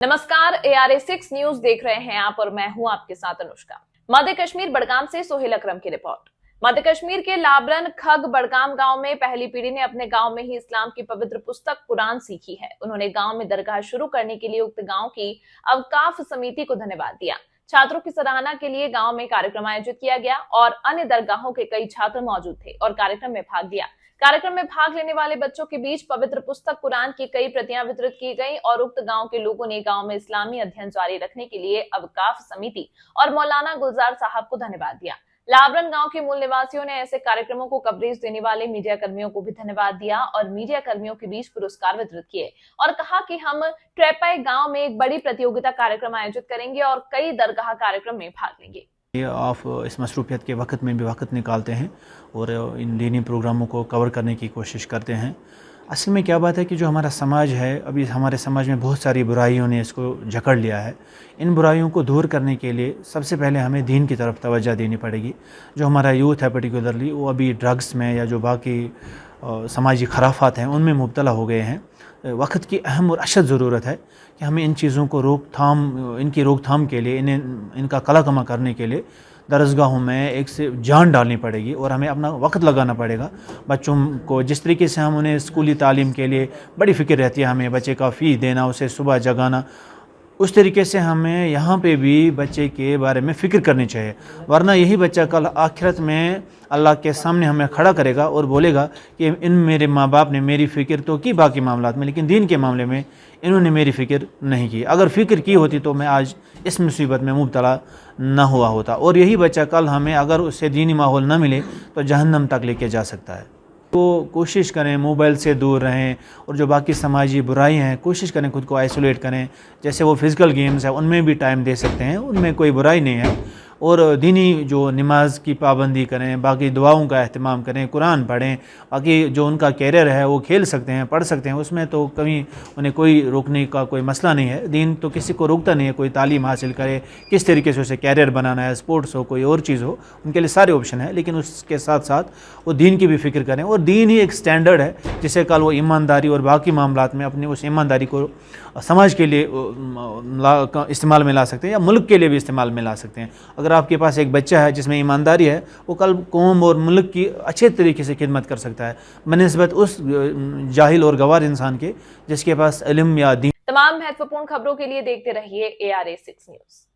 नमस्कार, ARA6 news देख रहे हैं आप और मैं हूं आपके साथ अनुष्का। मध्य कश्मीर बडगाम से सोहेल अकरम की रिपोर्ट। मध्य कश्मीर के लाबरन खग बडगाम गांव में पहली पीढ़ी ने अपने गांव में ही इस्लाम की पवित्र पुस्तक कुरान सीखी है। उन्होंने गांव में दरगाह शुरू करने के लिए उक्त गांव की अवकाफ समिति को धन्यवाद दिया। छात्रों की सराहना के लिए गांव में कार्यक्रम आयोजित किया गया और अन्य दरगाहों के कई छात्र मौजूद थे और कार्यक्रम में भाग लिया। कार्यक्रम में भाग लेने वाले बच्चों के बीच पवित्र पुस्तक कुरान की कई प्रतियां वितरित की गई और उक्त गांव के लोगों ने गांव में इस्लामी अध्ययन जारी रखने के लिए अवकाफ समिति और मौलाना गुलजार साहब को धन्यवाद दिया। लाबरन गांव के मूल निवासियों ने ऐसे कार्यक्रमों को कवरेज देने वाले मीडिया कर्मियों को भी धन्यवाद दिया और मीडिया कर्मियों के बीच पुरस्कार वितरित किए और कहा कि हम ट्रेपाई गांव में एक बड़ी प्रतियोगिता कार्यक्रम आयोजित करेंगे और कई दरगाह कार्यक्रम में भाग लेंगे। आप इस मसरूफियत के वक्त में भी वक्त निकालते हैं और इन दीनी प्रोग्रामों को कवर करने की कोशिश करते हैं। असल में क्या बात है कि जो हमारा समाज है, अभी हमारे समाज में बहुत सारी बुराइयों ने इसको जकड़ लिया है। इन बुराइयों को दूर करने के लिए सबसे पहले हमें दीन की तरफ तवज्जो देनी पड़ेगी। जो हमारा यूथ है पर्टिकुलरली, वो अभी ड्रग्स में या जो बाकी समाजी खराफात हैं उनमें मुब्तला हो गए हैं। वक्त की अहम और अशद ज़रूरत है कि हमें इन चीज़ों को इनकी रोकथाम के लिए, इनका कला कमा करने के लिए दरसगाहों में एक से जान डालनी पड़ेगी और हमें अपना वक्त लगाना पड़ेगा। बच्चों को जिस तरीके से हम उन्हें स्कूली तालीम के लिए बड़ी फ़िक्र रहती है, हमें बच्चे का फ़ीस देना, उसे सुबह जगाना, उस तरीके से हमें यहाँ पे भी बच्चे के बारे में फ़िक्र करनी चाहिए। वरना यही बच्चा कल आखिरत में अल्लाह के सामने हमें खड़ा करेगा और बोलेगा कि इन मेरे माँ बाप ने मेरी फ़िक्र तो की बाकी मामलात में, लेकिन दीन के मामले में इन्होंने मेरी फ़िक्र नहीं की। अगर फ़िक्र की होती तो मैं आज इस मुसीबत में मुब्तला न हुआ होता। और यही बच्चा कल हमें अगर उससे दीनी माहौल न मिले तो जहन्नम तक लेके जा सकता है। तो कोशिश करें मोबाइल से दूर रहें और जो बाकी समाजी बुराई हैं कोशिश करें खुद को आइसोलेट करें। जैसे वो फ़िज़िकल गेम्स हैं उनमें भी टाइम दे सकते हैं, उनमें कोई बुराई नहीं है। और दीनी जो नमाज की पाबंदी करें, बाकी दुआओं का अहतमाम करें, कुरान पढ़ें। बाकी जो उनका कैरियर है वो खेल सकते हैं, पढ़ सकते हैं, उसमें तो कभी उन्हें कोई रोकने का कोई मसला नहीं है। दीन तो किसी को रोकता नहीं है, कोई तालीम हासिल करे, किस तरीके से उसे कैरियर बनाना है, स्पोर्ट्स हो, कोई और चीज़ हो, उनके लिए सारे ऑप्शन है। लेकिन उसके साथ साथ वो दीन की भी फ़िक्र करें और दीन ही एक स्टैंडर्ड है जिसे कल वो ईमानदारी और बाकी मामलात में अपनी उस ईमानदारी को समाज के लिए इस्तेमाल में ला सकते हैं या मुल्क के लिए भी इस्तेमाल में ला सकते हैं। अगर आपके पास एक बच्चा है जिसमें ईमानदारी है, वो कल कौम और मुल्क की अच्छे तरीके से खिदमत कर सकता है बनिस्बत उस जाहिल और गवार इंसान के जिसके पास इल्म या दीन। तमाम महत्वपूर्ण खबरों के लिए देखते रहिए ARA6 न्यूज।